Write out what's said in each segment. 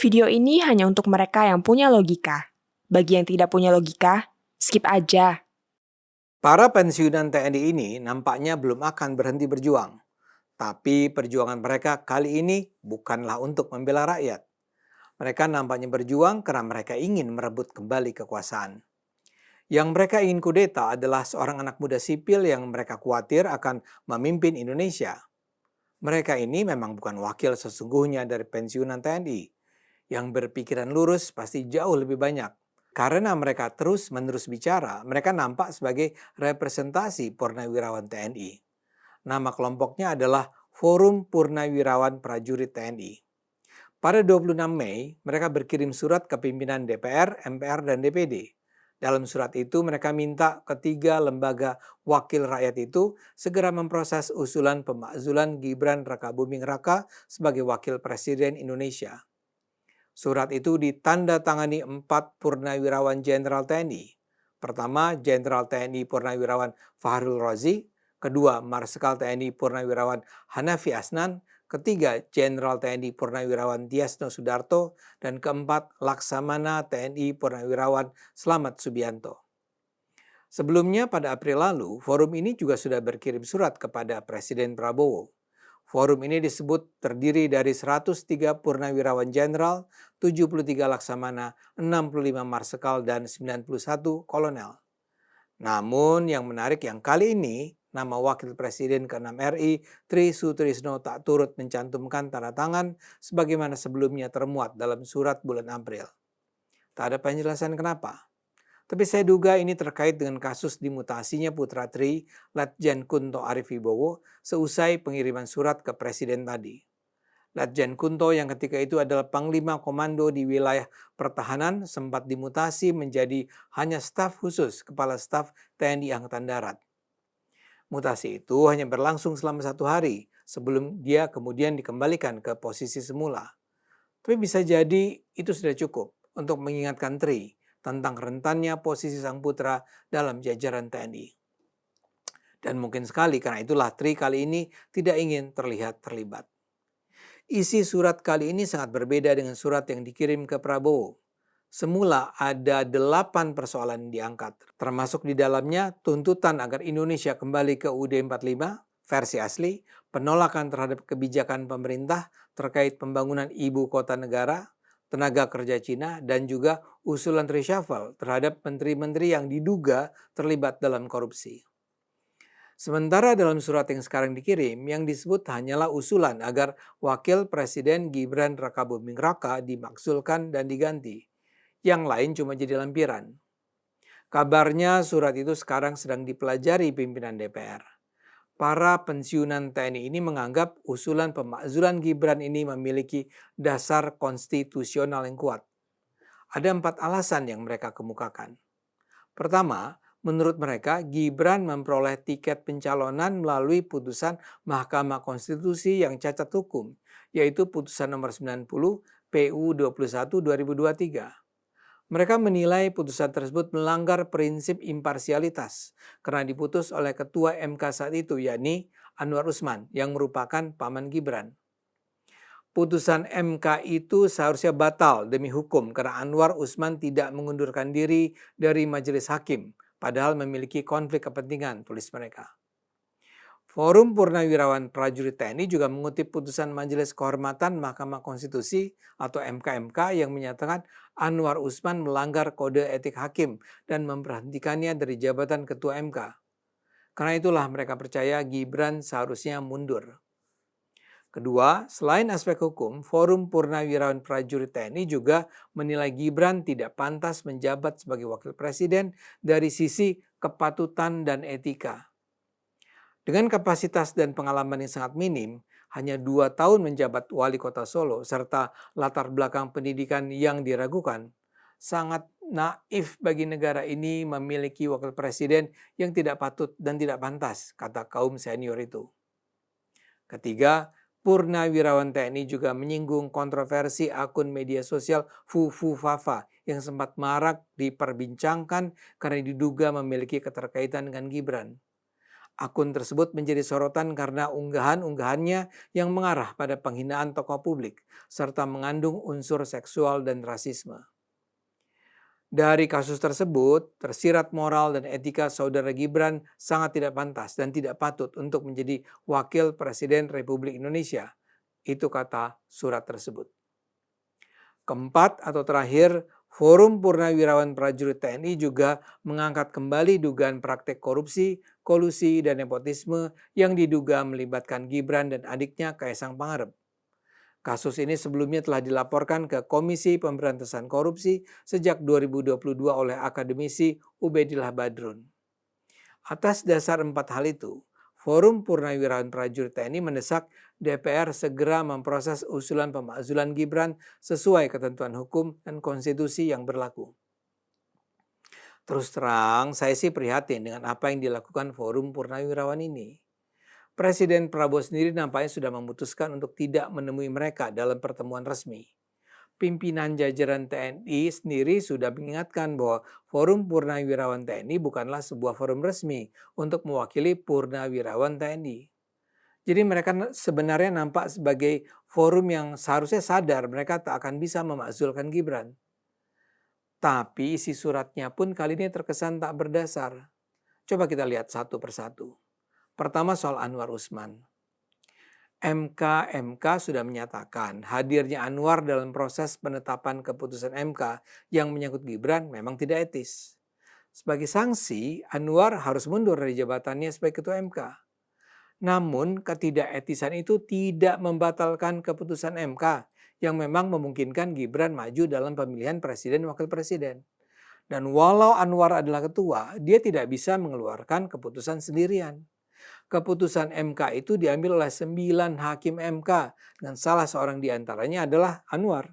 Video ini hanya untuk mereka yang punya logika. Bagi yang tidak punya logika, skip aja. Para pensiunan TNI ini nampaknya belum akan berhenti berjuang. Tapi perjuangan mereka kali ini bukanlah untuk membela rakyat. Mereka nampaknya berjuang karena mereka ingin merebut kembali kekuasaan. Yang mereka ingin kudeta adalah seorang anak muda sipil yang mereka khawatir akan memimpin Indonesia. Mereka ini memang bukan wakil sesungguhnya dari pensiunan TNI. Yang berpikiran lurus pasti jauh lebih banyak. Karena mereka terus-menerus bicara, mereka nampak sebagai representasi purnawirawan TNI. Nama kelompoknya adalah Forum Purnawirawan Prajurit TNI. Pada 26 Mei, mereka berkirim surat ke pimpinan DPR, MPR, dan DPD. Dalam surat itu mereka minta ketiga lembaga wakil rakyat itu segera memproses usulan pemakzulan Gibran Rakabuming Raka sebagai wakil presiden Indonesia. Surat itu ditandatangani 4 purnawirawan jenderal TNI. Pertama, Jenderal TNI Purnawirawan Fahrul Razi. Kedua, Marsikal TNI Purnawirawan Hanafi Asnan. Ketiga, Jenderal TNI Purnawirawan Tiasno Sudarto. Dan keempat, Laksamana TNI Purnawirawan Slamet Subianto. Sebelumnya pada April lalu, forum ini juga sudah berkirim surat kepada Presiden Prabowo. Forum ini disebut terdiri dari 103 purnawirawan jenderal, 73 laksamana, 65 marsikal, dan 91 kolonel. Namun yang menarik yang kali ini, nama Wakil Presiden ke-6 RI, Tri Sutrisno tak turut mencantumkan tanda tangan sebagaimana sebelumnya termuat dalam surat bulan April. Tak ada penjelasan kenapa. Tapi saya duga ini terkait dengan kasus dimutasinya putra Tri, Letjen Kunto Arif Wibowo, seusai pengiriman surat ke Presiden tadi. Letjen Kunto yang ketika itu adalah Panglima Komando di wilayah pertahanan sempat dimutasi menjadi hanya staf khusus Kepala Staf TNI Angkatan Darat. Mutasi itu hanya berlangsung selama 1 hari sebelum dia kemudian dikembalikan ke posisi semula. Tapi bisa jadi itu sudah cukup untuk mengingatkan Tri tentang rentannya posisi sang putra dalam jajaran TNI. Dan mungkin sekali karena itulah Tri kali ini tidak ingin terlihat terlibat. Isi surat kali ini sangat berbeda dengan surat yang dikirim ke Prabowo. Semula ada 8 persoalan yang diangkat, termasuk di dalamnya tuntutan agar Indonesia kembali ke UUD 45 versi asli, penolakan terhadap kebijakan pemerintah terkait pembangunan ibu kota negara, tenaga kerja Cina, dan juga usulan reshuffle terhadap menteri-menteri yang diduga terlibat dalam korupsi. Sementara dalam surat yang sekarang dikirim, yang disebut hanyalah usulan agar Wakil Presiden Gibran Rakabuming Raka dimakzulkan dan diganti. Yang lain cuma jadi lampiran. Kabarnya surat itu sekarang sedang dipelajari pimpinan DPR. Para pensiunan TNI ini menganggap usulan pemakzulan Gibran ini memiliki dasar konstitusional yang kuat. Ada 4 alasan yang mereka kemukakan. Pertama, menurut mereka Gibran memperoleh tiket pencalonan melalui putusan Mahkamah Konstitusi yang cacat hukum, yaitu putusan nomor 90 PU 21 2023. Mereka menilai putusan tersebut melanggar prinsip imparsialitas karena diputus oleh Ketua MK saat itu, yakni Anwar Usman yang merupakan paman Gibran. Putusan MK itu seharusnya batal demi hukum karena Anwar Usman tidak mengundurkan diri dari majelis hakim, padahal memiliki konflik kepentingan, tulis mereka. Forum Purnawirawan Prajurit TNI juga mengutip putusan Majelis Kehormatan Mahkamah Konstitusi atau MK-MK yang menyatakan Anwar Usman melanggar kode etik hakim dan memberhentikannya dari jabatan Ketua MK. Karena itulah mereka percaya Gibran seharusnya mundur. Kedua, selain aspek hukum, Forum Purnawirawan Prajurit TNI juga menilai Gibran tidak pantas menjabat sebagai wakil presiden dari sisi kepatutan dan etika. Dengan kapasitas dan pengalaman yang sangat minim, hanya 2 tahun menjabat wali kota Solo serta latar belakang pendidikan yang diragukan, sangat naif bagi negara ini memiliki wakil presiden yang tidak patut dan tidak pantas, kata kaum senior itu. Ketiga, Purnawirawan TNI juga menyinggung kontroversi akun media sosial Fufu-Fafa yang sempat marak diperbincangkan karena diduga memiliki keterkaitan dengan Gibran. Akun tersebut menjadi sorotan karena unggahan-unggahannya yang mengarah pada penghinaan tokoh publik, serta mengandung unsur seksual dan rasisme. Dari kasus tersebut, tersirat moral dan etika saudara Gibran sangat tidak pantas dan tidak patut untuk menjadi Wakil Presiden Republik Indonesia. Itu kata surat tersebut. Keempat atau terakhir, Forum Purnawirawan Prajurit TNI juga mengangkat kembali dugaan praktek korupsi, kolusi, dan nepotisme yang diduga melibatkan Gibran dan adiknya Kaisang Pangarep. Kasus ini sebelumnya telah dilaporkan ke Komisi Pemberantasan Korupsi sejak 2022 oleh akademisi Ubedillah Badrun. Atas dasar 4 hal itu, Forum Purnawirawan Prajurit TNI mendesak DPR segera memproses usulan pemakzulan Gibran sesuai ketentuan hukum dan konstitusi yang berlaku. Terus terang, saya sih prihatin dengan apa yang dilakukan Forum Purnawirawan ini. Presiden Prabowo sendiri nampaknya sudah memutuskan untuk tidak menemui mereka dalam pertemuan resmi. Pimpinan jajaran TNI sendiri sudah mengingatkan bahwa Forum Purnawirawan TNI bukanlah sebuah forum resmi untuk mewakili Purnawirawan TNI. Jadi mereka sebenarnya nampak sebagai forum yang seharusnya sadar mereka tak akan bisa memakzulkan Gibran. Tapi isi suratnya pun kali ini terkesan tak berdasar. Coba kita lihat satu persatu. Pertama soal Anwar Usman. MK sudah menyatakan hadirnya Anwar dalam proses penetapan keputusan MK yang menyangkut Gibran memang tidak etis. Sebagai sanksi, Anwar harus mundur dari jabatannya sebagai ketua MK. Namun ketidaketisan itu tidak membatalkan keputusan MK yang memang memungkinkan Gibran maju dalam pemilihan presiden wakil presiden. Dan walau Anwar adalah ketua, dia tidak bisa mengeluarkan keputusan sendirian. Keputusan MK itu diambil oleh 9 hakim MK dan salah seorang di antaranya adalah Anwar.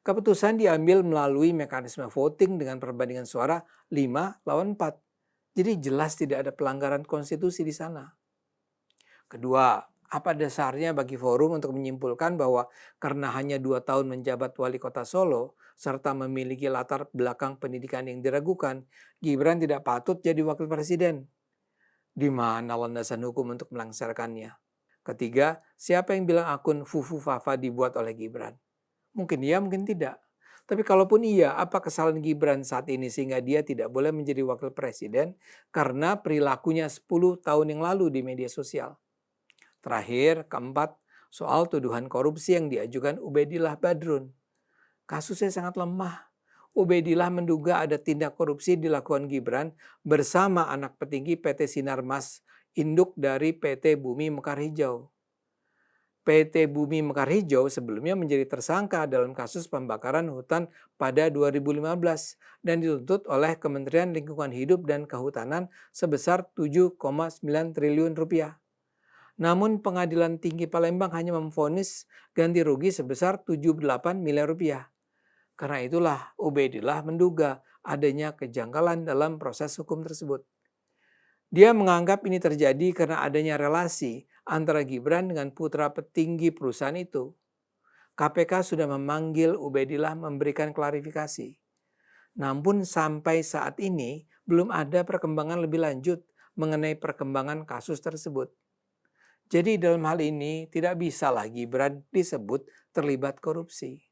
Keputusan diambil melalui mekanisme voting dengan perbandingan suara 5-4. Jadi jelas tidak ada pelanggaran konstitusi di sana. Kedua, apa dasarnya bagi forum untuk menyimpulkan bahwa karena hanya 2 tahun menjabat wali kota Solo serta memiliki latar belakang pendidikan yang diragukan, Gibran tidak patut jadi wakil presiden? Di mana landasan hukum untuk melaksanakannya? Ketiga, siapa yang bilang akun Fufu Fafa dibuat oleh Gibran? Mungkin iya, mungkin tidak. Tapi kalaupun iya, apa kesalahan Gibran saat ini sehingga dia tidak boleh menjadi wakil presiden karena perilakunya 10 tahun yang lalu di media sosial? Terakhir, keempat, soal tuduhan korupsi yang diajukan Ubedillah Badrun. Kasusnya sangat lemah. Ubedillah menduga ada tindak korupsi dilakukan Gibran bersama anak petinggi PT Sinarmas, induk dari PT Bumi Mekar Hijau. PT Bumi Mekar Hijau sebelumnya menjadi tersangka dalam kasus pembakaran hutan pada 2015 dan dituntut oleh Kementerian Lingkungan Hidup dan Kehutanan sebesar 7,9 triliun rupiah. Namun Pengadilan Tinggi Palembang hanya memvonis ganti rugi sebesar 78 miliar rupiah. Karena itulah Ubedillah menduga adanya kejanggalan dalam proses hukum tersebut. Dia menganggap ini terjadi karena adanya relasi antara Gibran dengan putra petinggi perusahaan itu. KPK sudah memanggil Ubedillah memberikan klarifikasi. Namun sampai saat ini belum ada perkembangan lebih lanjut mengenai perkembangan kasus tersebut. Jadi dalam hal ini tidak bisalah Gibran disebut terlibat korupsi.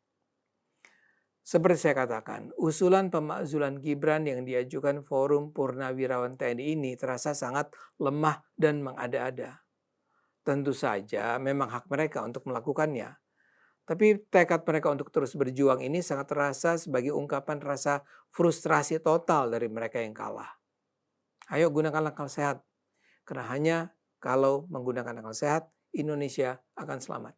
Seperti saya katakan, usulan pemakzulan Gibran yang diajukan Forum Purnawirawan TNI ini terasa sangat lemah dan mengada-ada. Tentu saja memang hak mereka untuk melakukannya. Tapi tekad mereka untuk terus berjuang ini sangat terasa sebagai ungkapan rasa frustrasi total dari mereka yang kalah. Ayo gunakan akal sehat, karena hanya kalau menggunakan akal sehat, Indonesia akan selamat.